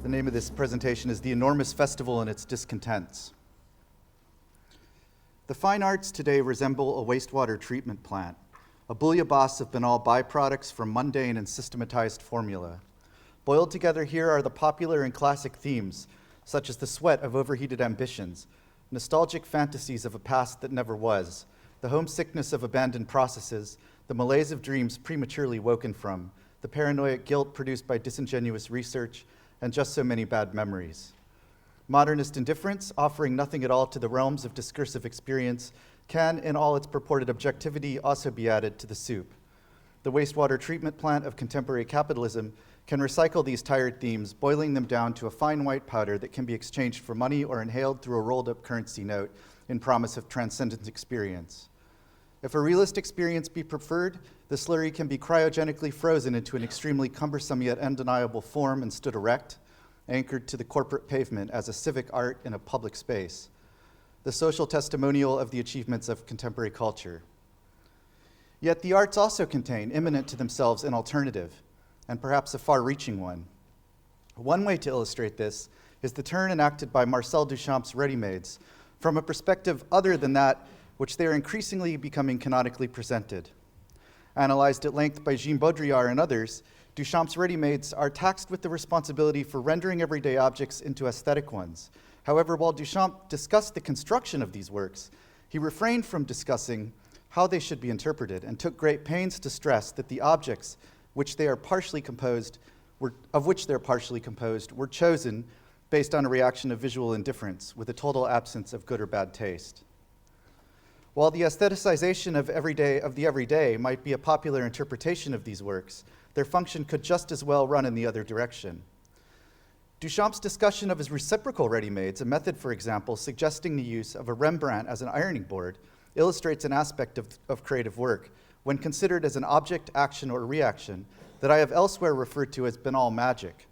The name of this presentation is The Enormous Festival and Its Discontents. The fine arts today resemble a wastewater treatment plant, a bouillabaisse of banal byproducts from mundane and systematized formula. Boiled together here are the popular and classic themes, such as the sweat of overheated ambitions, nostalgic fantasies of a past that never was, the homesickness of abandoned processes, the malaise of dreams prematurely woken from, the paranoid guilt produced by disingenuous research, and just so many bad memories. Modernist indifference, offering nothing at all to the realms of discursive experience, can, in all its purported objectivity, also be added to the soup. The wastewater treatment plant of contemporary capitalism can recycle these tired themes, boiling them down to a fine white powder that can be exchanged for money or inhaled through a rolled-up currency note in promise of transcendent experience. If a realist experience be preferred, the slurry can be cryogenically frozen into an extremely cumbersome yet undeniable form and stood erect, anchored to the corporate pavement as a civic art in a public space, the social testimonial of the achievements of contemporary culture. Yet the arts also contain, immanent to themselves, an alternative, and perhaps a far-reaching one. One way to illustrate this is the turn enacted by Marcel Duchamp's ready-mades from a perspective other than that which they are increasingly becoming canonically presented. Analyzed at length by Jean Baudrillard and others, Duchamp's ready-mades are taxed with the responsibility for rendering everyday objects into aesthetic ones. However, while Duchamp discussed the construction of these works, he refrained from discussing how they should be interpreted and took great pains to stress that the objects of which they're partially composed were chosen based on a reaction of visual indifference with a total absence of good or bad taste. While the aestheticization of the everyday might be a popular interpretation of these works, their function could just as well run in the other direction. Duchamp's discussion of his reciprocal ready-mades, a method, for example, suggesting the use of a Rembrandt as an ironing board, illustrates an aspect of creative work, when considered as an object, action, or reaction, that I have elsewhere referred to as banal magic.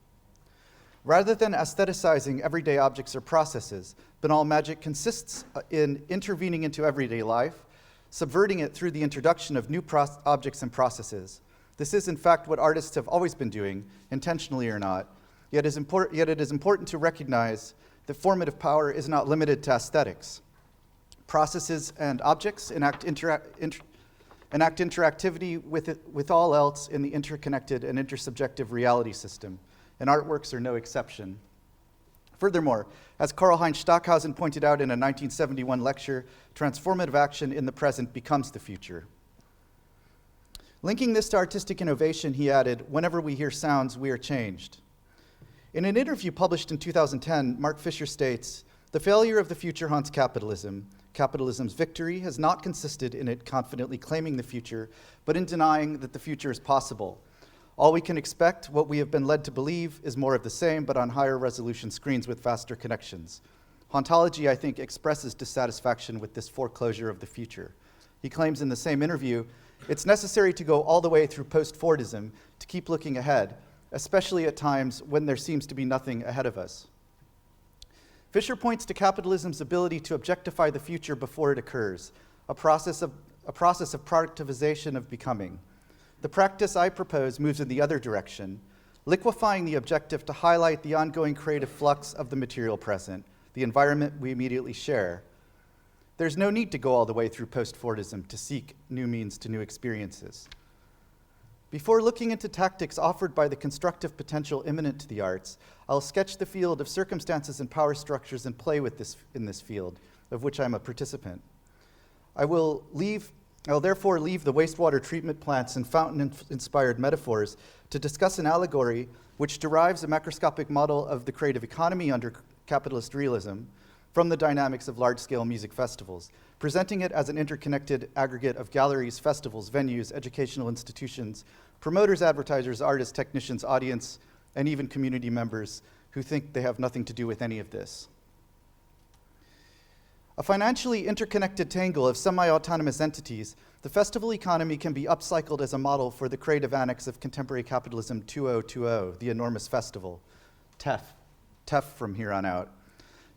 Rather than aestheticizing everyday objects or processes, banal magic consists in intervening into everyday life, subverting it through the introduction of new objects and processes. This is, in fact, what artists have always been doing, intentionally or not, yet it is important to recognize that formative power is not limited to aesthetics. Processes and objects enact interactivity with all else in the interconnected and intersubjective reality system, and artworks are no exception. Furthermore, as Karl-Heinz Stockhausen pointed out in a 1971 lecture, transformative action in the present becomes the future. Linking this to artistic innovation, he added, "Whenever we hear sounds, we are changed." In an interview published in 2010, Mark Fisher states, "The failure of the future haunts capitalism. Capitalism's victory has not consisted in it confidently claiming the future, but in denying that the future is possible. All we can expect, what we have been led to believe, is more of the same, but on higher resolution screens with faster connections. Hauntology, I think, expresses dissatisfaction with this foreclosure of the future." He claims in the same interview, "It's necessary to go all the way through post-Fordism to keep looking ahead, especially at times when there seems to be nothing ahead of us." Fisher points to capitalism's ability to objectify the future before it occurs, a process of productivization of becoming. The practice I propose moves in the other direction, liquefying the objective to highlight the ongoing creative flux of the material present, the environment we immediately share. There's no need to go all the way through post-Fordism to seek new means to new experiences. Before looking into tactics offered by the constructive potential immanent to the arts, I'll sketch the field of circumstances and power structures in play in this field, of which I'm a participant. I'll therefore leave the wastewater treatment plants and fountain-inspired metaphors to discuss an allegory which derives a macroscopic model of the creative economy under capitalist realism from the dynamics of large-scale music festivals, presenting it as an interconnected aggregate of galleries, festivals, venues, educational institutions, promoters, advertisers, artists, technicians, audience, and even community members who think they have nothing to do with any of this. A financially interconnected tangle of semi-autonomous entities, the festival economy can be upcycled as a model for the creative annex of contemporary capitalism 2020, the enormous festival, TEF from here on out.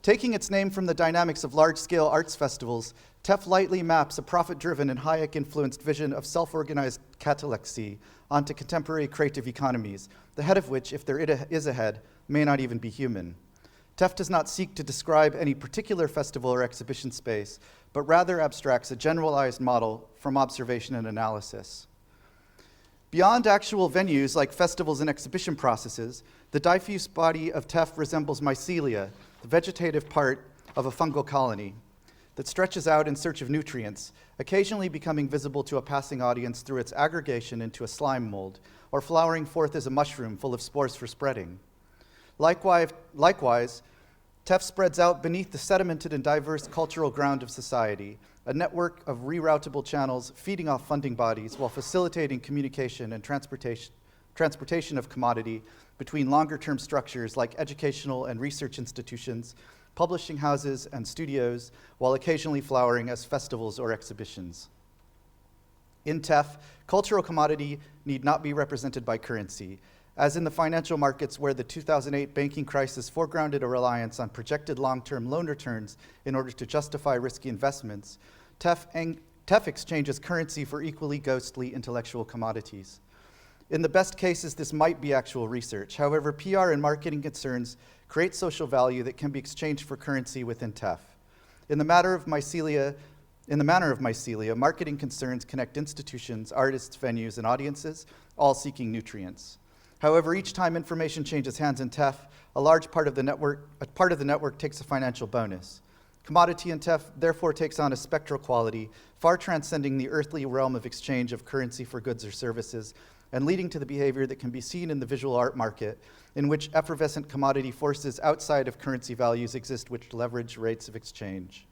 Taking its name from the dynamics of large-scale arts festivals, TEF lightly maps a profit-driven and Hayek-influenced vision of self-organized catalexy onto contemporary creative economies, the head of which, if there is a head, may not even be human. TEF does not seek to describe any particular festival or exhibition space, but rather abstracts a generalized model from observation and analysis. Beyond actual venues like festivals and exhibition processes, the diffuse body of TEF resembles mycelia, the vegetative part of a fungal colony that stretches out in search of nutrients, occasionally becoming visible to a passing audience through its aggregation into a slime mold, or flowering forth as a mushroom full of spores for spreading. Likewise, TEF spreads out beneath the sedimented and diverse cultural ground of society, a network of reroutable channels feeding off funding bodies while facilitating communication and transportation of commodity between longer-term structures like educational and research institutions, publishing houses, and studios, while occasionally flowering as festivals or exhibitions. In TEF, cultural commodity need not be represented by currency. As in the financial markets where the 2008 banking crisis foregrounded a reliance on projected long-term loan returns in order to justify risky investments, TEF exchanges currency for equally ghostly intellectual commodities. In the best cases, this might be actual research. However, PR and marketing concerns create social value that can be exchanged for currency within TEF. In the manner of mycelia, marketing concerns connect institutions, artists, venues, and audiences, all seeking nutrients. However, each time information changes hands in TEF, a part of the network takes a financial bonus. Commodity in TEF therefore takes on a spectral quality, far transcending the earthly realm of exchange of currency for goods or services, and leading to the behavior that can be seen in the visual art market, in which effervescent commodity forces outside of currency values exist which leverage rates of exchange.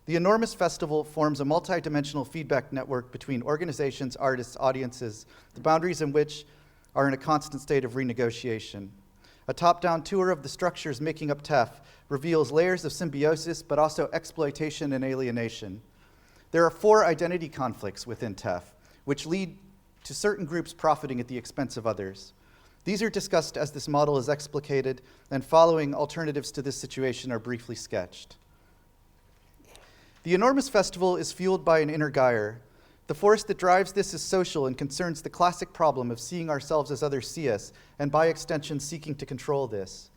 The enormous festival forms a multi-dimensional feedback network between organizations, artists, audiences, the boundaries in which are in a constant state of renegotiation. A top-down tour of the structures making up TEF reveals layers of symbiosis, but also exploitation and alienation. There are 4 identity conflicts within TEF, which lead to certain groups profiting at the expense of others. These are discussed as this model is explicated, and following alternatives to this situation are briefly sketched. The enormous festival is fueled by an inner gyre. The force that drives this is social and concerns the classic problem of seeing ourselves as others see us, and by extension seeking to control this.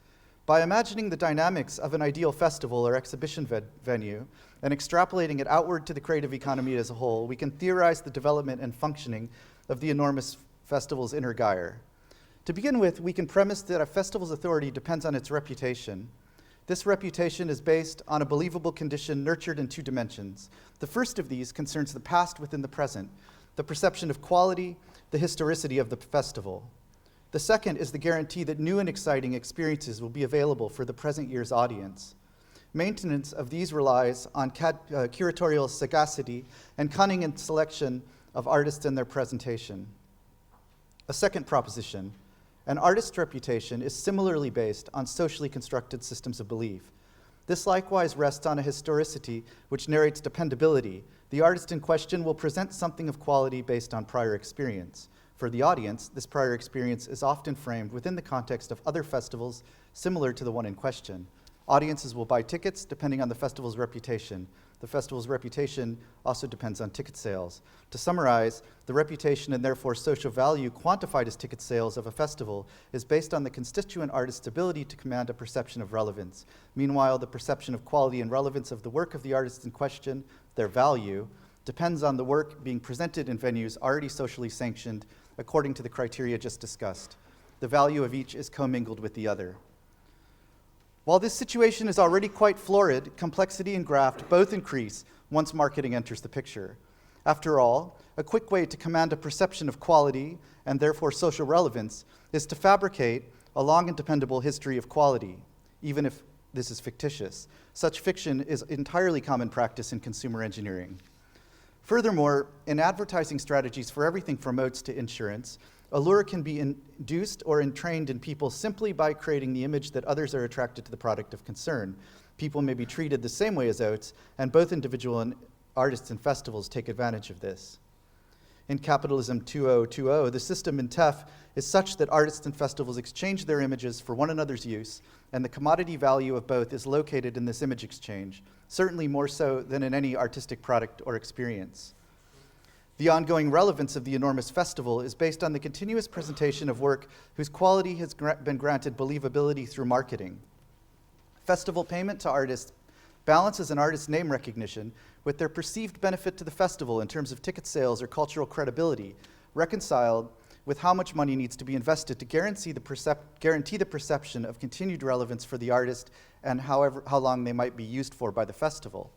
By imagining the dynamics of an ideal festival or exhibition venue, and extrapolating it outward to the creative economy as a whole, we can theorize the development and functioning of the enormous festival's inner gyre. To begin with, we can premise that a festival's authority depends on its reputation. This reputation is based on a believable condition nurtured in 2 dimensions. The first of these concerns the past within the present, the perception of quality, the historicity of the festival. The second is the guarantee that new and exciting experiences will be available for the present year's audience. Maintenance of these relies on curatorial sagacity and cunning in selection of artists and their presentation. A second proposition: an artist's reputation is similarly based on socially constructed systems of belief. This likewise rests on a historicity which narrates dependability. The artist in question will present something of quality based on prior experience. For the audience, this prior experience is often framed within the context of other festivals similar to the one in question. Audiences will buy tickets depending on the festival's reputation. The festival's reputation also depends on ticket sales. To summarize, the reputation and therefore social value quantified as ticket sales of a festival is based on the constituent artist's ability to command a perception of relevance. Meanwhile, the perception of quality and relevance of the work of the artist in question, their value, depends on the work being presented in venues already socially sanctioned according to the criteria just discussed. The value of each is commingled with the other. While this situation is already quite florid, complexity and graft both increase once marketing enters the picture. After all, a quick way to command a perception of quality and therefore social relevance is to fabricate a long and dependable history of quality, even if this is fictitious. Such fiction is entirely common practice in consumer engineering. Furthermore, in advertising strategies for everything from oats to insurance, allure can be induced or entrained in people simply by creating the image that others are attracted to the product of concern. People may be treated the same way as oats, and both individual and artists and festivals take advantage of this. In Capitalism 2020, the system in TEF is such that artists and festivals exchange their images for one another's use, and the commodity value of both is located in this image exchange, certainly more so than in any artistic product or experience. The ongoing relevance of the enormous festival is based on the continuous presentation of work whose quality has been granted believability through marketing. Festival payment to artists balances an artist's name recognition with their perceived benefit to the festival in terms of ticket sales or cultural credibility, reconciled with how much money needs to be invested to guarantee the perception of continued relevance for the artist and how long they might be used for by the festival.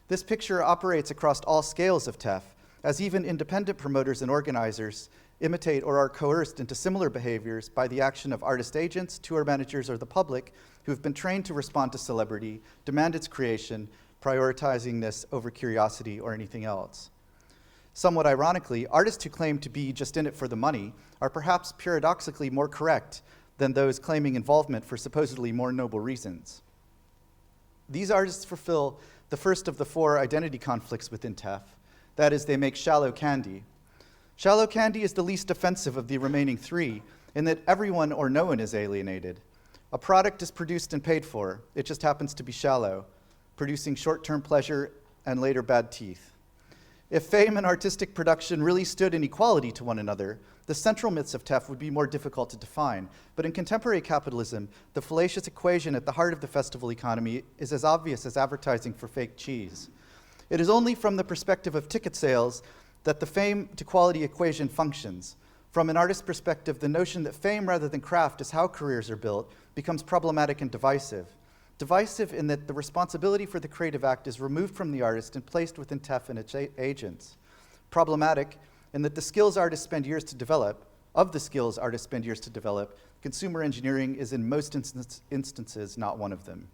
This picture operates across all scales of TEF, as even independent promoters and organizers imitate or are coerced into similar behaviors by the action of artist agents, tour managers, or the public who have been trained to respond to celebrity, demand its creation, prioritizing this over curiosity or anything else. Somewhat ironically, artists who claim to be just in it for the money are perhaps paradoxically more correct than those claiming involvement for supposedly more noble reasons. These artists fulfill the first of the 4 identity conflicts within TEF. That is, they make shallow candy. Shallow candy is the least offensive of the remaining 3 in that everyone or no one is alienated. A product is produced and paid for. It just happens to be shallow, producing short-term pleasure and later bad teeth. If fame and artistic production really stood in equality to one another, the central myths of TEF would be more difficult to define. But in contemporary capitalism, the fallacious equation at the heart of the festival economy is as obvious as advertising for fake cheese. It is only from the perspective of ticket sales that the fame to quality equation functions. From an artist's perspective, the notion that fame rather than craft is how careers are built becomes problematic and divisive. Divisive in that the responsibility for the creative act is removed from the artist and placed within TEF and its agents. Problematic in that the skills artists spend years to develop, consumer engineering is in most instances not one of them.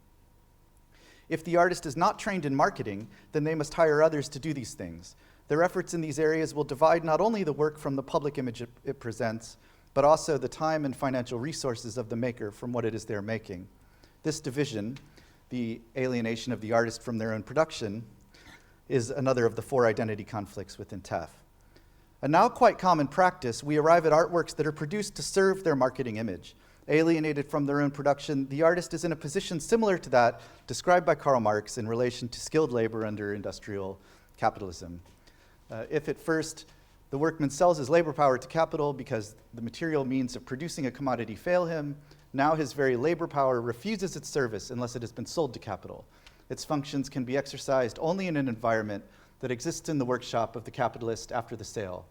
If the artist is not trained in marketing, then they must hire others to do these things. Their efforts in these areas will divide not only the work from the public image it presents, but also the time and financial resources of the maker from what it is they're making. This division, the alienation of the artist from their own production, is another of the 4 identity conflicts within TEF. A now quite common practice, we arrive at artworks that are produced to serve their marketing image. Alienated from their own production, the artist is in a position similar to that described by Karl Marx in relation to skilled labor under industrial capitalism. If at first the workman sells his labor power to capital because the material means of producing a commodity fail him, now his very labor power refuses its service unless it has been sold to capital. Its functions can be exercised only in an environment that exists in the workshop of the capitalist after the sale.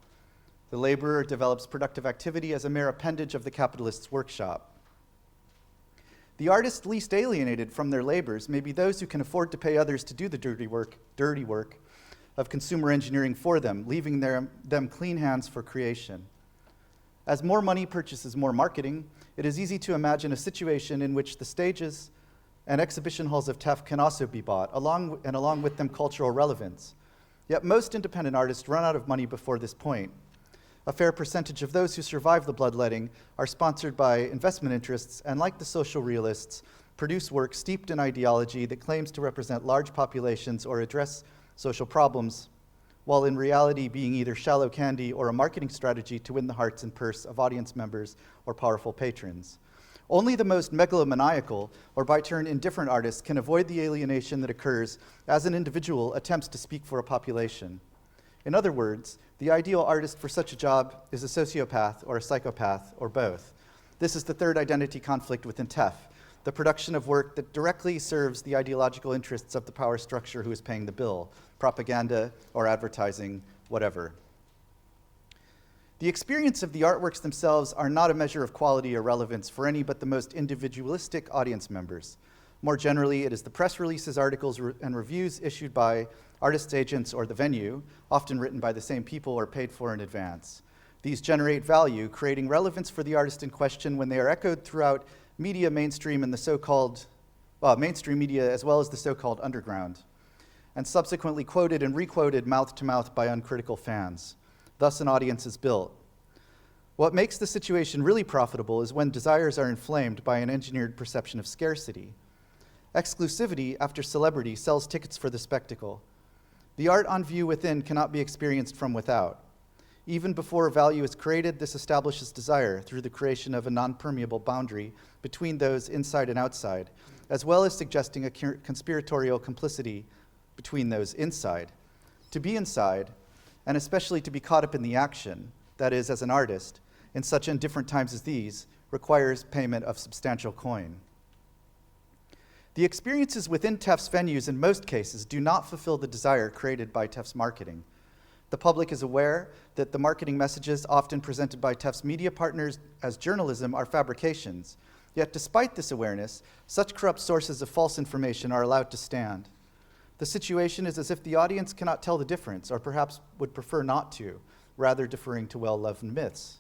The laborer develops productive activity as a mere appendage of the capitalist's workshop. The artists least alienated from their labors may be those who can afford to pay others to do the dirty work of consumer engineering for them, leaving them clean hands for creation. As more money purchases more marketing, it is easy to imagine a situation in which the stages and exhibition halls of TEF can also be bought, along with them cultural relevance. Yet most independent artists run out of money before this point. A fair percentage of those who survive the bloodletting are sponsored by investment interests and, like the social realists, produce work steeped in ideology that claims to represent large populations or address social problems, while in reality being either shallow candy or a marketing strategy to win the hearts and purse of audience members or powerful patrons. Only the most megalomaniacal, or by turn indifferent artists can avoid the alienation that occurs as an individual attempts to speak for a population. In other words, the ideal artist for such a job is a sociopath or a psychopath or both. This is the 3rd identity conflict within TEF, the production of work that directly serves the ideological interests of the power structure who is paying the bill, propaganda or advertising, whatever. The experience of the artworks themselves are not a measure of quality or relevance for any but the most individualistic audience members. More generally, it is the press releases, articles, and reviews issued by artists' agents or the venue, often written by the same people or paid for in advance. These generate value, creating relevance for the artist in question when they are echoed throughout media mainstream and the so-called, mainstream media as well as the so-called underground, and subsequently quoted and requoted mouth-to-mouth by uncritical fans. Thus, an audience is built. What makes the situation really profitable is when desires are inflamed by an engineered perception of scarcity. Exclusivity after celebrity sells tickets for the spectacle. The art on view within cannot be experienced from without. Even before value is created, this establishes desire through the creation of a non-permeable boundary between those inside and outside, as well as suggesting a conspiratorial complicity between those inside. To be inside, and especially to be caught up in the action, that is, as an artist, in such indifferent times as these, requires payment of substantial coin. The experiences within TEF's venues in most cases do not fulfill the desire created by TEF's marketing. The public is aware that the marketing messages often presented by TEF's media partners as journalism are fabrications. Yet despite this awareness, such corrupt sources of false information are allowed to stand. The situation is as if the audience cannot tell the difference, or perhaps would prefer not to, rather deferring to well-loved myths.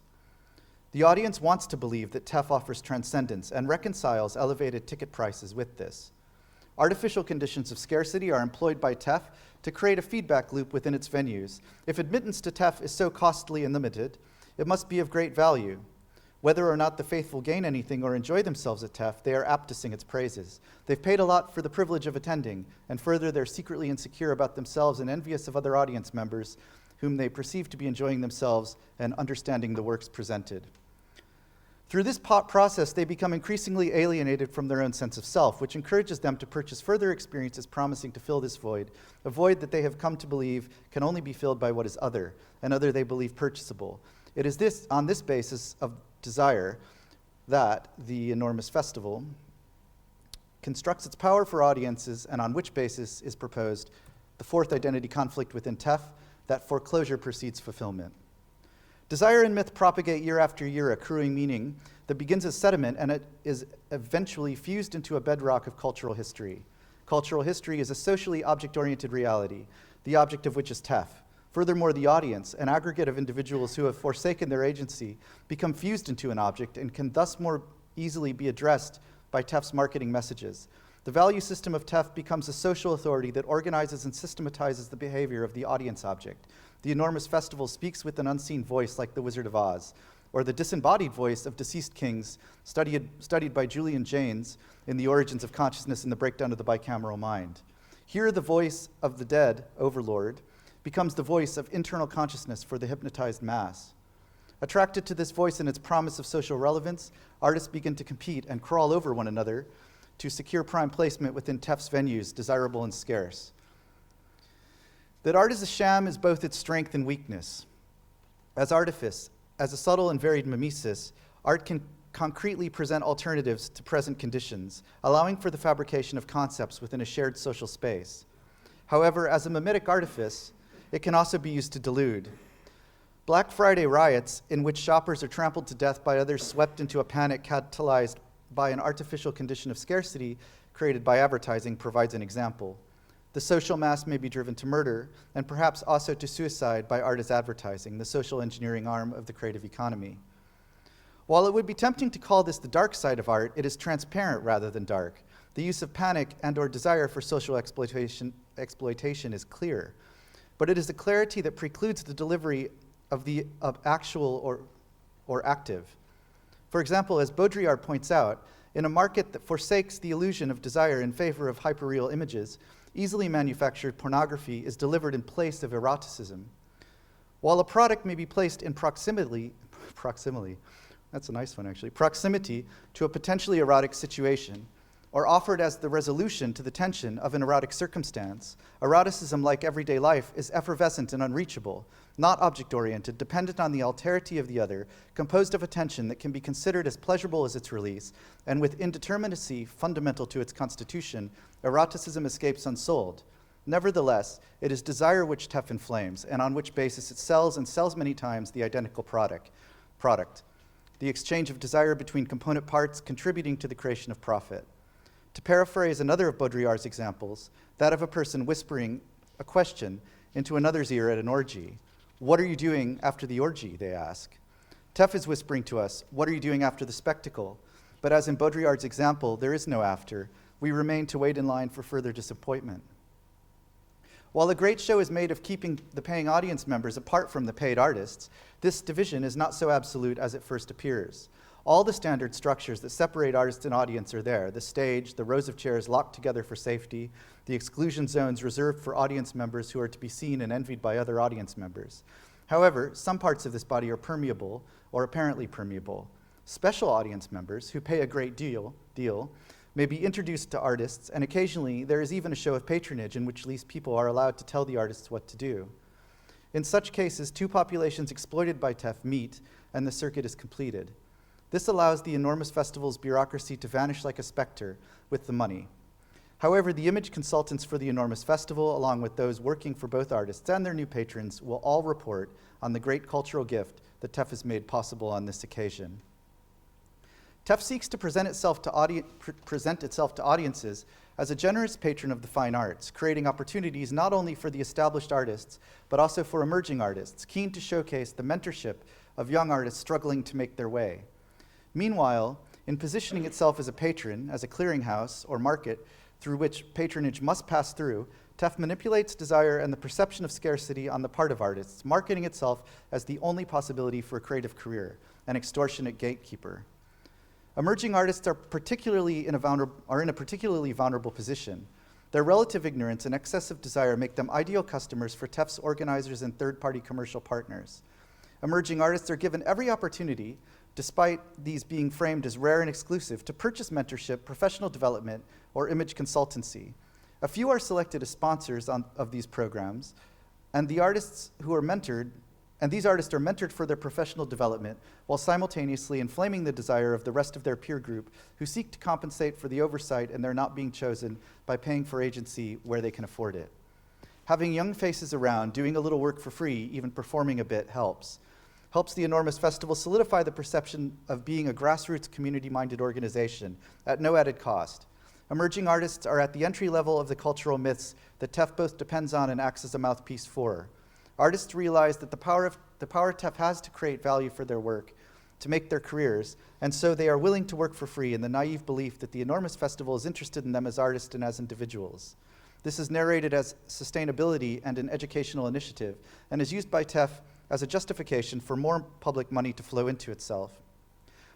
The audience wants to believe that TEF offers transcendence and reconciles elevated ticket prices with this. Artificial conditions of scarcity are employed by TEF to create a feedback loop within its venues. If admittance to TEF is so costly and limited, it must be of great value. Whether or not the faithful gain anything or enjoy themselves at TEF, they are apt to sing its praises. They've paid a lot for the privilege of attending, and further, they're secretly insecure about themselves and envious of other audience members whom they perceive to be enjoying themselves and understanding the works presented. Through this process, they become increasingly alienated from their own sense of self, which encourages them to purchase further experiences promising to fill this void, a void that they have come to believe can only be filled by what is other, and other they believe purchasable. It is on this basis of desire that the enormous festival constructs its power for audiences, and on which basis is proposed the fourth identity conflict within TEF, that foreclosure precedes fulfillment. Desire and myth propagate year after year, accruing meaning that begins as sediment and it is eventually fused into a bedrock of cultural history. Cultural history is a socially object-oriented reality, the object of which is TEF. Furthermore, the audience, an aggregate of individuals who have forsaken their agency, become fused into an object and can thus more easily be addressed by TEF's marketing messages. The value system of TEF becomes a social authority that organizes and systematizes the behavior of the audience object. The enormous festival speaks with an unseen voice like the Wizard of Oz, or the disembodied voice of deceased kings studied by Julian Jaynes in The Origins of Consciousness and the Breakdown of the Bicameral Mind. Here, the voice of the dead overlord becomes the voice of internal consciousness for the hypnotized mass. Attracted to this voice and its promise of social relevance, artists begin to compete and crawl over one another to secure prime placement within TEF's venues, desirable and scarce. That art is a sham is both its strength and weakness. As artifice, as a subtle and varied mimesis, art can concretely present alternatives to present conditions, allowing for the fabrication of concepts within a shared social space. However, as a mimetic artifice, it can also be used to delude. Black Friday riots, in which shoppers are trampled to death by others swept into a panic catalyzed by an artificial condition of scarcity created by advertising, provides an example. The social mass may be driven to murder, and perhaps also to suicide by art as advertising, the social engineering arm of the creative economy. While it would be tempting to call this the dark side of art, it is transparent rather than dark. The use of panic and/or desire for social exploitation is clear, but it is a clarity that precludes the delivery of actual or active. For example, as Baudrillard points out, in a market that forsakes the illusion of desire in favor of hyperreal images, easily manufactured pornography is delivered in place of eroticism. While a product may be placed in proximity, that's a nice one actually, proximity to a potentially erotic situation, or offered as the resolution to the tension of an erotic circumstance, eroticism, like everyday life, is effervescent and unreachable, not object-oriented, dependent on the alterity of the other, composed of a tension that can be considered as pleasurable as its release, and with indeterminacy fundamental to its constitution, eroticism escapes unsold. Nevertheless, it is desire which TEF inflames, and on which basis it sells, and sells many times, the identical product. The exchange of desire between component parts contributing to the creation of profit. To paraphrase another of Baudrillard's examples, that of a person whispering a question into another's ear at an orgy. What are you doing after the orgy, they ask. TEF is whispering to us, what are you doing after the spectacle? But as in Baudrillard's example, there is no after. We remain to wait in line for further disappointment. While a great show is made of keeping the paying audience members apart from the paid artists, this division is not so absolute as it first appears. All the standard structures that separate artist and audience are there: the stage, the rows of chairs locked together for safety, the exclusion zones reserved for audience members who are to be seen and envied by other audience members. However, some parts of this body are permeable or apparently permeable. Special audience members, who pay a great deal, may be introduced to artists, and occasionally there is even a show of patronage in which these people are allowed to tell the artists what to do. In such cases, two populations exploited by TEF meet, and the circuit is completed. This allows the enormous festival's bureaucracy to vanish like a specter with the money. However, the image consultants for the enormous festival, along with those working for both artists and their new patrons, will all report on the great cultural gift that TEF has made possible on this occasion. TEF seeks to present itself to audiences as a generous patron of the fine arts, creating opportunities not only for the established artists, but also for emerging artists, keen to showcase the mentorship of young artists struggling to make their way. Meanwhile, in positioning itself as a patron, as a clearinghouse or market through which patronage must pass through, TEF manipulates desire and the perception of scarcity on the part of artists, marketing itself as the only possibility for a creative career, an extortionate gatekeeper. Emerging artists are in a particularly vulnerable position. Their relative ignorance and excessive desire make them ideal customers for TEF's organizers and third-party commercial partners. Emerging artists are given every opportunity, despite these being framed as rare and exclusive, to purchase mentorship, professional development, or image consultancy. A few are selected as sponsors of these programs, and these artists are mentored for their professional development while simultaneously inflaming the desire of the rest of their peer group who seek to compensate for the oversight and their not being chosen by paying for agency where they can afford it. Having young faces around, doing a little work for free, even performing a bit helps the enormous festival solidify the perception of being a grassroots community-minded organization at no added cost. Emerging artists are at the entry level of the cultural myths that TEF both depends on and acts as a mouthpiece for. Artists realize that the power TEF has to create value for their work, to make their careers, and so they are willing to work for free in the naive belief that the enormous festival is interested in them as artists and as individuals. This is narrated as sustainability and an educational initiative, and is used by TEF as a justification for more public money to flow into itself.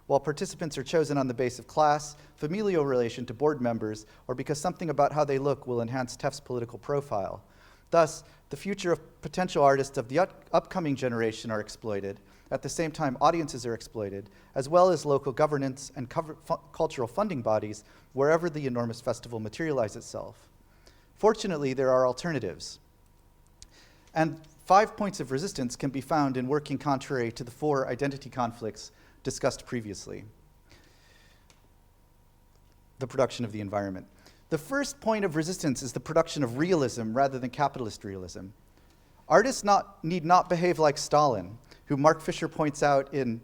While participants are chosen on the basis of class, familial relation to board members, or because something about how they look will enhance TEF's political profile. Thus, the future of potential artists of the upcoming generation are exploited. At the same time, audiences are exploited, as well as local governance and cultural funding bodies wherever the enormous festival materializes itself. Fortunately, there are alternatives. And 5 points of resistance can be found in working contrary to the 4 identity conflicts discussed previously. The production of the environment. The first point of resistance is the production of realism rather than capitalist realism. Artists need not behave like Stalin, who Mark Fisher points out in,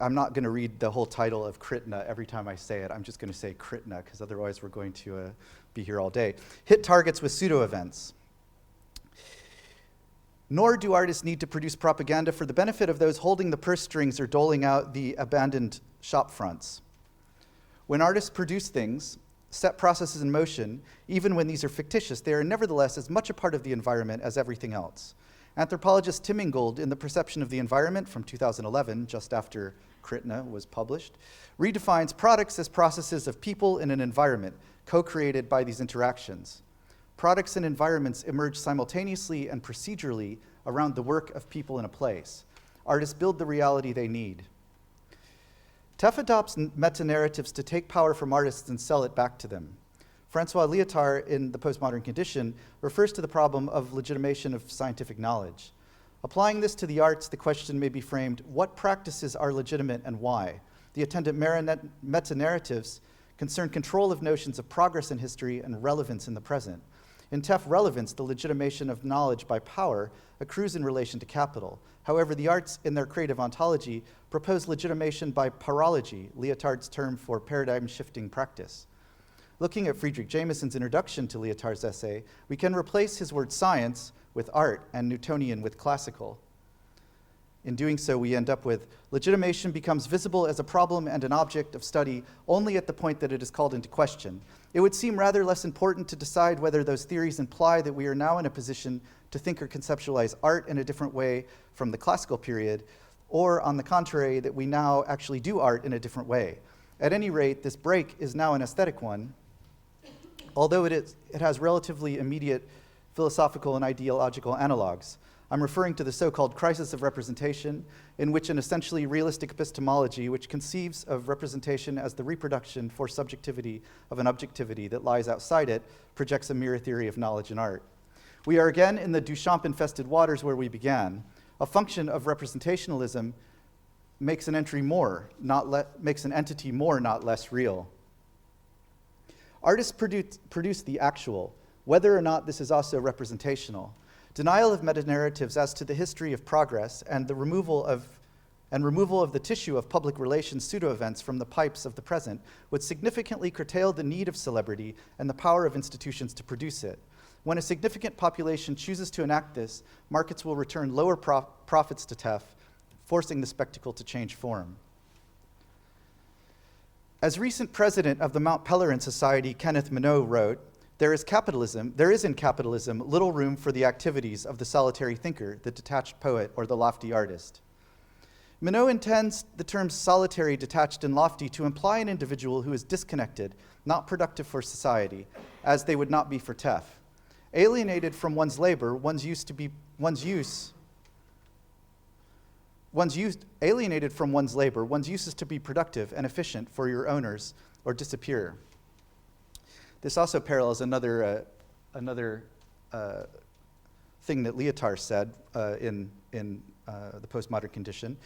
I'm not going to read the whole title of Kritna every time I say it, I'm just going to say Kritna, because otherwise we're going to be here all day. Hit targets with pseudo-events. Nor do artists need to produce propaganda for the benefit of those holding the purse strings or doling out the abandoned shop fronts. When artists produce things, set processes in motion, even when these are fictitious, they are nevertheless as much a part of the environment as everything else. Anthropologist Tim Ingold, in The Perception of the Environment from 2011, just after Kritna was published, redefines products as processes of people in an environment, co-created by these interactions. Products and environments emerge simultaneously and procedurally around the work of people in a place. Artists build the reality they need. TEF adopts meta-narratives to take power from artists and sell it back to them. Francois Lyotard, in The Postmodern Condition, refers to the problem of legitimation of scientific knowledge. Applying this to the arts, the question may be framed, what practices are legitimate and why? The attendant meta-narratives concern control of notions of progress in history and relevance in the present. In TEF relevance, the legitimation of knowledge by power accrues in relation to capital. However, the arts, in their creative ontology, propose legitimation by parology, Lyotard's term for paradigm-shifting practice. Looking at Friedrich Jameson's introduction to Lyotard's essay, we can replace his word science with art and Newtonian with classical. In doing so, we end up with legitimation becomes visible as a problem and an object of study only at the point that it is called into question. It would seem rather less important to decide whether those theories imply that we are now in a position to think or conceptualize art in a different way from the classical period, or on the contrary, that we now actually do art in a different way. At any rate, this break is now an aesthetic one, although it has relatively immediate philosophical and ideological analogs. I'm referring to the so-called crisis of representation, in which an essentially realistic epistemology, which conceives of representation as the reproduction for subjectivity of an objectivity that lies outside it, projects a mirror theory of knowledge and art. We are again in the Duchamp-infested waters where we began. A function of representationalism makes an entity more, not less real. Artists produce the actual, whether or not this is also representational. Denial of meta-narratives as to the history of progress and the removal of the tissue of public relations pseudo-events from the pipes of the present would significantly curtail the need of celebrity and the power of institutions to produce it. When a significant population chooses to enact this, markets will return lower profits to TEF, forcing the spectacle to change form. As recent president of the Mount Pelerin Society, Kenneth Minogue, wrote, there is in capitalism little room for the activities of the solitary thinker, the detached poet, or the lofty artist. Minogue intends the terms solitary, detached, and lofty to imply an individual who is disconnected, not productive for society, as they would not be for TEF. Alienated from one's labor, alienated from one's labor, one's use is to be productive and efficient for your owners or disappear. This also parallels another thing that Lyotard said in the postmodern condition.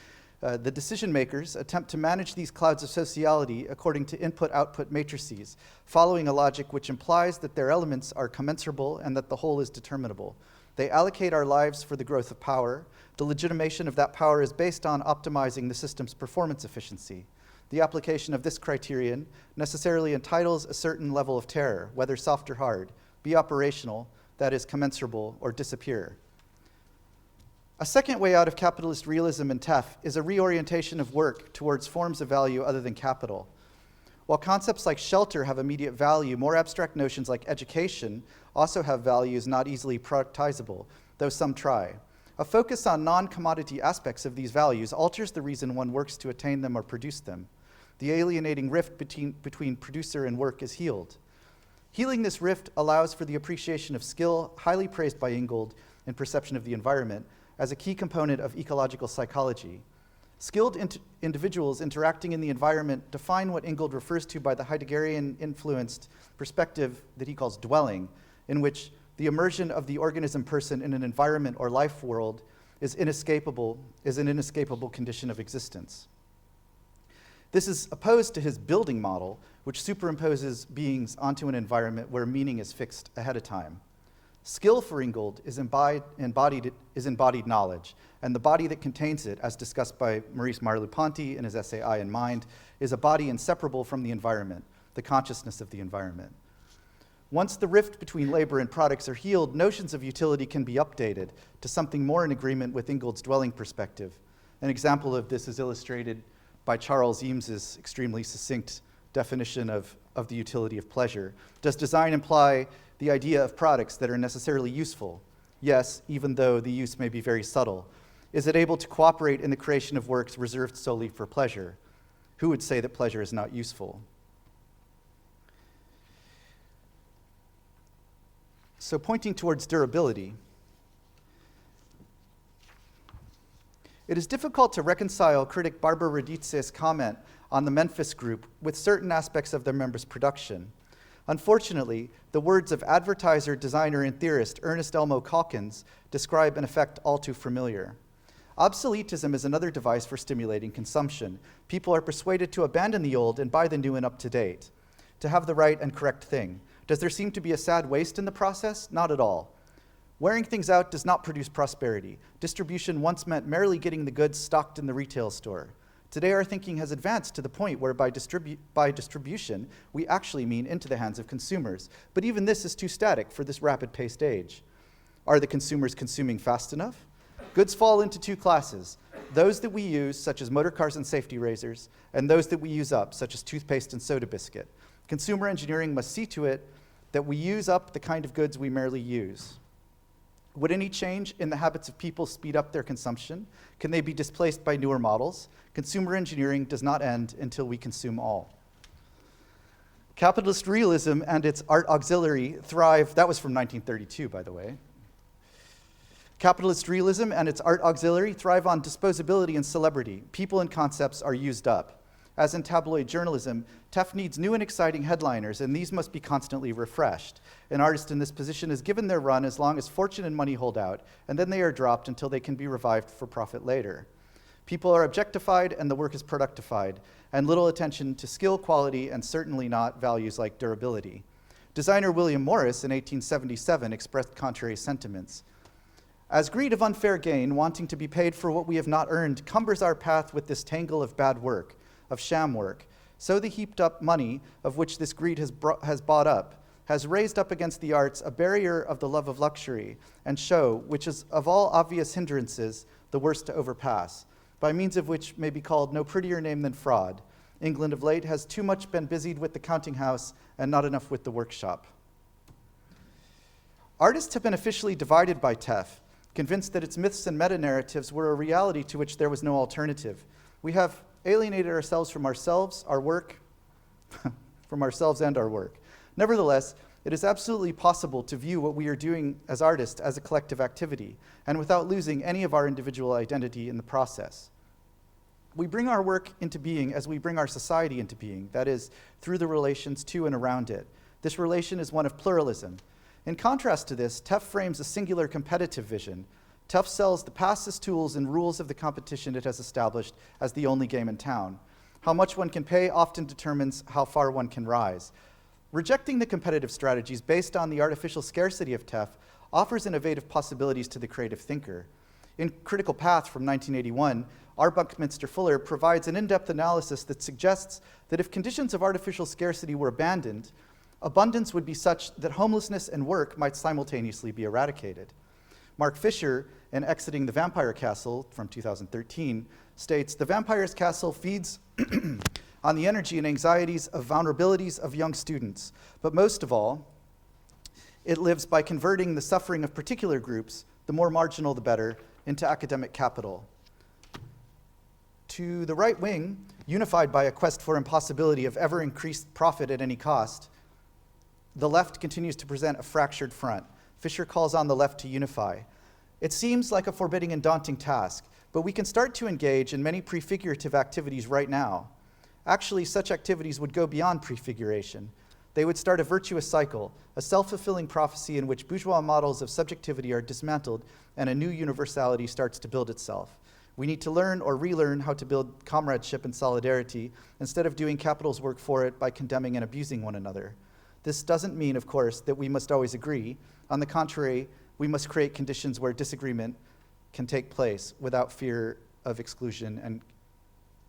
The decision makers attempt to manage these clouds of sociality according to input-output matrices, following a logic which implies that their elements are commensurable and that the whole is determinable. They allocate our lives for the growth of power. The legitimation of that power is based on optimizing the system's performance efficiency. The application of this criterion necessarily entitles a certain level of terror, whether soft or hard, be operational, that is commensurable, or disappear. A second way out of capitalist realism and TEF is a reorientation of work towards forms of value other than capital. While concepts like shelter have immediate value, more abstract notions like education also have values not easily productizable, though some try. A focus on non-commodity aspects of these values alters the reason one works to attain them or produce them. The alienating rift between producer and work is healed. Healing this rift allows for the appreciation of skill, highly praised by Ingold in Perception of the Environment, as a key component of ecological psychology. Skilled individuals interacting in the environment define what Ingold refers to by the Heideggerian-influenced perspective that he calls dwelling, in which the immersion of the organism person in an environment or life world is an inescapable condition of existence. This is opposed to his building model, which superimposes beings onto an environment where meaning is fixed ahead of time. Skill for Ingold is embodied knowledge, and the body that contains it, as discussed by Maurice Merleau-Ponty in his essay I and Mind, is a body inseparable from the environment, the consciousness of the environment. Once the rift between labor and products are healed, notions of utility can be updated to something more in agreement with Ingold's dwelling perspective. An example of this is illustrated by Charles Eames's extremely succinct definition of the utility of pleasure. Does design imply the idea of products that are necessarily useful? Yes, even though the use may be very subtle. Is it able to cooperate in the creation of works reserved solely for pleasure? Who would say that pleasure is not useful? So pointing towards durability, it is difficult to reconcile critic Barbara Raditze's comment on the Memphis group with certain aspects of their members' production. Unfortunately, the words of advertiser, designer, and theorist Ernest Elmo Calkins describe an effect all too familiar. Obsoletism is another device for stimulating consumption. People are persuaded to abandon the old and buy the new and up-to-date, to have the right and correct thing. Does there seem to be a sad waste in the process? Not at all. Wearing things out does not produce prosperity. Distribution once meant merely getting the goods stocked in the retail store. Today, our thinking has advanced to the point where by distribution, we actually mean into the hands of consumers. But even this is too static for this rapid-paced age. Are the consumers consuming fast enough? Goods fall into two classes: those that we use, such as motor cars and safety razors, and those that we use up, such as toothpaste and soda biscuit. Consumer engineering must see to it that we use up the kind of goods we merely use. Would any change in the habits of people speed up their consumption? Can they be displaced by newer models? Consumer engineering does not end until we consume all. Capitalist realism and its art auxiliary thrive. That was from 1932, by the way. Capitalist realism and its art auxiliary thrive on disposability and celebrity. People and concepts are used up. As in tabloid journalism, TEF needs new and exciting headliners, and these must be constantly refreshed. An artist in this position is given their run as long as fortune and money hold out, and then they are dropped until they can be revived for profit later. People are objectified, and the work is productified, and little attention to skill, quality, and certainly not values like durability. Designer William Morris in 1877 expressed contrary sentiments. As greed of unfair gain, wanting to be paid for what we have not earned, cumbers our path with this tangle of bad work, of sham work, so the heaped up money of which this greed has bought up has raised up against the arts a barrier of the love of luxury and show, which is of all obvious hindrances the worst to overpass, by means of which may be called no prettier name than fraud. England of late has too much been busied with the counting house and not enough with the workshop. Artists have been officially divided by TEF, convinced that its myths and meta-narratives were a reality to which there was no alternative. We have alienated ourselves from ourselves, our work, from ourselves and our work. Nevertheless, it is absolutely possible to view what we are doing as artists as a collective activity, and without losing any of our individual identity in the process. We bring our work into being as we bring our society into being, that is, through the relations to and around it. This relation is one of pluralism. In contrast to this, TEF frames a singular competitive vision. TEF sells the passes, tools, and rules of the competition it has established as the only game in town. How much one can pay often determines how far one can rise. Rejecting the competitive strategies based on the artificial scarcity of TEF offers innovative possibilities to the creative thinker. In Critical Path from 1981, R. Buckminster Fuller provides an in-depth analysis that suggests that if conditions of artificial scarcity were abandoned, abundance would be such that homelessness and work might simultaneously be eradicated. Mark Fisher, in Exiting the Vampire Castle from 2013, states, "The vampire's castle feeds on the energy and anxieties of vulnerabilities of young students, but most of all, it lives by converting the suffering of particular groups, the more marginal the better, into academic capital." To the right wing, unified by a quest for impossibility of ever increased profit at any cost, the left continues to present a fractured front. Fisher calls on the left to unify. It seems like a forbidding and daunting task, but we can start to engage in many prefigurative activities right now. Actually, such activities would go beyond prefiguration. They would start a virtuous cycle, a self-fulfilling prophecy in which bourgeois models of subjectivity are dismantled and a new universality starts to build itself. We need to learn or relearn how to build comradeship and solidarity instead of doing capital's work for it by condemning and abusing one another. This doesn't mean, of course, that we must always agree. On the contrary, we must create conditions where disagreement can take place without fear of exclusion and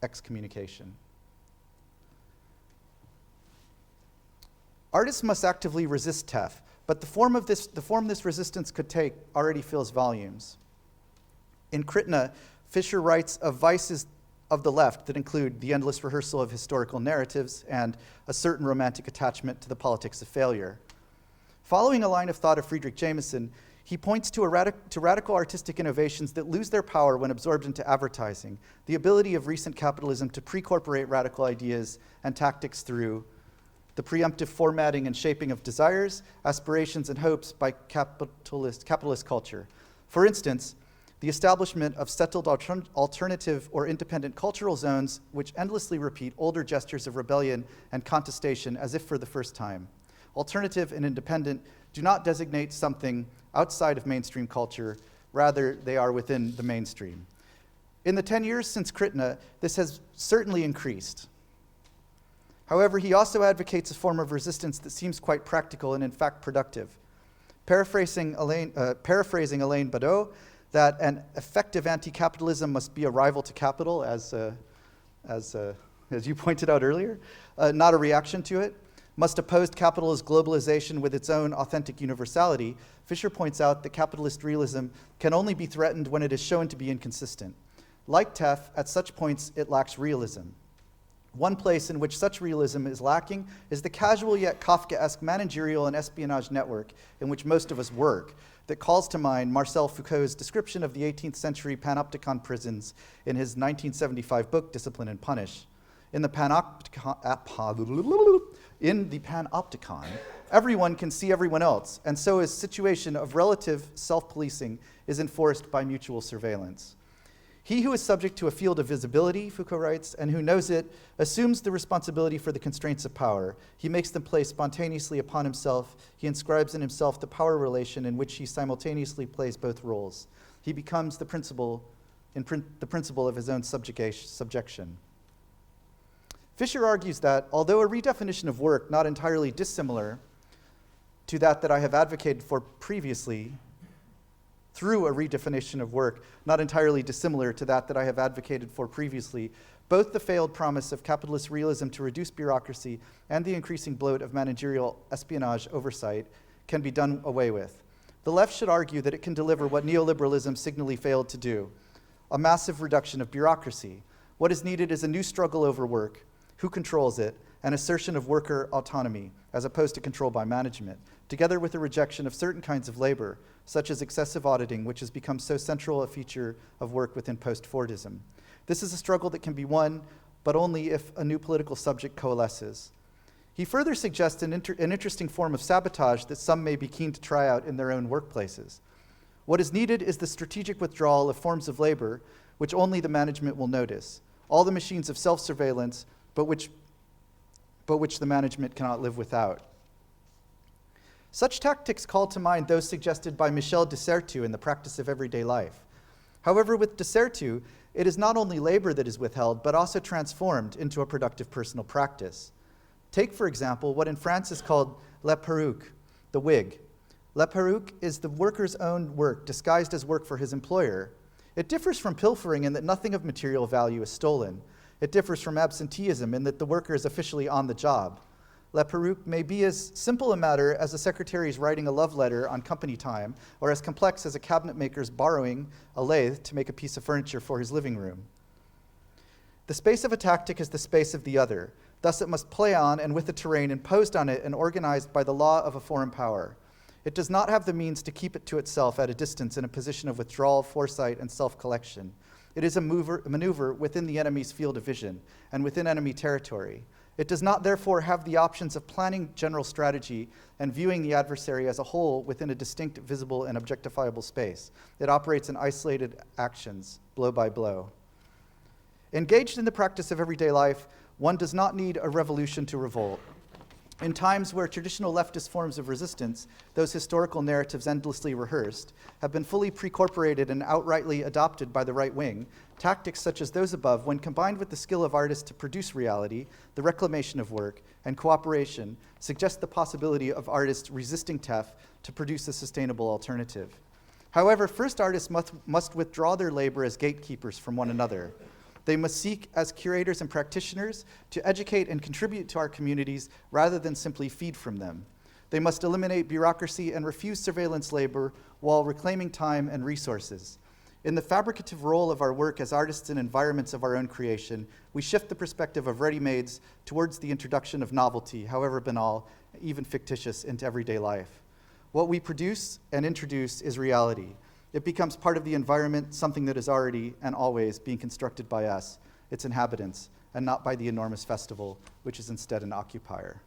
excommunication. Artists must actively resist TEF, but the form this resistance could take already fills volumes. In Kritna, Fisher writes of vices of the left that include the endless rehearsal of historical narratives and a certain romantic attachment to the politics of failure. Following a line of thought of Friedrich Jameson, he points to radical artistic innovations that lose their power when absorbed into advertising, the ability of recent capitalism to pre-corporate radical ideas and tactics through the preemptive formatting and shaping of desires, aspirations, and hopes by capitalist culture. For instance, the establishment of settled alternative or independent cultural zones which endlessly repeat older gestures of rebellion and contestation as if for the first time. Alternative and independent do not designate something outside of mainstream culture, rather they are within the mainstream. In the 10 years since Kritna, this has certainly increased. However, he also advocates a form of resistance that seems quite practical and in fact productive. Paraphrasing Alain Badaud, that an effective anti-capitalism must be a rival to capital, as you pointed out earlier, not a reaction to it, must oppose capitalist globalization with its own authentic universality. Fisher points out that capitalist realism can only be threatened when it is shown to be inconsistent. Like TEF, at such points it lacks realism. One place in which such realism is lacking is the casual yet Kafkaesque managerial and espionage network in which most of us work, that calls to mind Marcel Foucault's description of the 18th century panopticon prisons in his 1975 book, Discipline and Punish. In the panopticon, everyone can see everyone else, and so a situation of relative self-policing is enforced by mutual surveillance. He who is subject to a field of visibility, Foucault writes, and who knows it, assumes the responsibility for the constraints of power. He makes them play spontaneously upon himself. He inscribes in himself the power relation in which he simultaneously plays both roles. He becomes the principle of his own subjection. Fisher argues that, although a redefinition of work not entirely dissimilar to that I have advocated for previously, through a redefinition of work not entirely dissimilar to that I have advocated for previously, both the failed promise of capitalist realism to reduce bureaucracy and the increasing bloat of managerial espionage oversight can be done away with. The left should argue that it can deliver what neoliberalism signally failed to do, a massive reduction of bureaucracy. What is needed is a new struggle over work, who controls it, an assertion of worker autonomy, as opposed to control by management, together with a rejection of certain kinds of labor, such as excessive auditing, which has become so central a feature of work within post-Fordism. This is a struggle that can be won, but only if a new political subject coalesces. He further suggests an interesting form of sabotage that some may be keen to try out in their own workplaces. What is needed is the strategic withdrawal of forms of labor, which only the management will notice, all the machines of self-surveillance, but which the management cannot live without. Such tactics call to mind those suggested by Michel de Certeau in The Practice of Everyday Life. However, with de Certeau, it is not only labor that is withheld, but also transformed into a productive personal practice. Take, for example, what in France is called la perruque, the wig. La perruque is the worker's own work disguised as work for his employer. It differs from pilfering in that nothing of material value is stolen. It differs from absenteeism in that the worker is officially on the job. La perruque may be as simple a matter as a secretary's writing a love letter on company time, or as complex as a cabinet maker's borrowing a lathe to make a piece of furniture for his living room. The space of a tactic is the space of the other. Thus it must play on and with the terrain imposed on it and organized by the law of a foreign power. It does not have the means to keep it to itself at a distance in a position of withdrawal, foresight, and self-collection. It is a maneuver within the enemy's field of vision and within enemy territory. It does not, therefore, have the options of planning general strategy and viewing the adversary as a whole within a distinct, visible, and objectifiable space. It operates in isolated actions, blow by blow. Engaged in the practice of everyday life, one does not need a revolution to revolt. In times where traditional leftist forms of resistance, those historical narratives endlessly rehearsed, have been fully precorporated and outrightly adopted by the right wing, tactics such as those above, when combined with the skill of artists to produce reality, the reclamation of work, and cooperation, suggest the possibility of artists resisting TEF to produce a sustainable alternative. However, first artists must withdraw their labor as gatekeepers from one another. They must seek, as curators and practitioners, to educate and contribute to our communities rather than simply feed from them. They must eliminate bureaucracy and refuse surveillance labor while reclaiming time and resources. In the fabricative role of our work as artists in environments of our own creation, we shift the perspective of ready-mades towards the introduction of novelty, however banal, even fictitious, into everyday life. What we produce and introduce is reality. It becomes part of the environment, something that is already and always being constructed by us, its inhabitants, and not by the enormous festival, which is instead an occupier.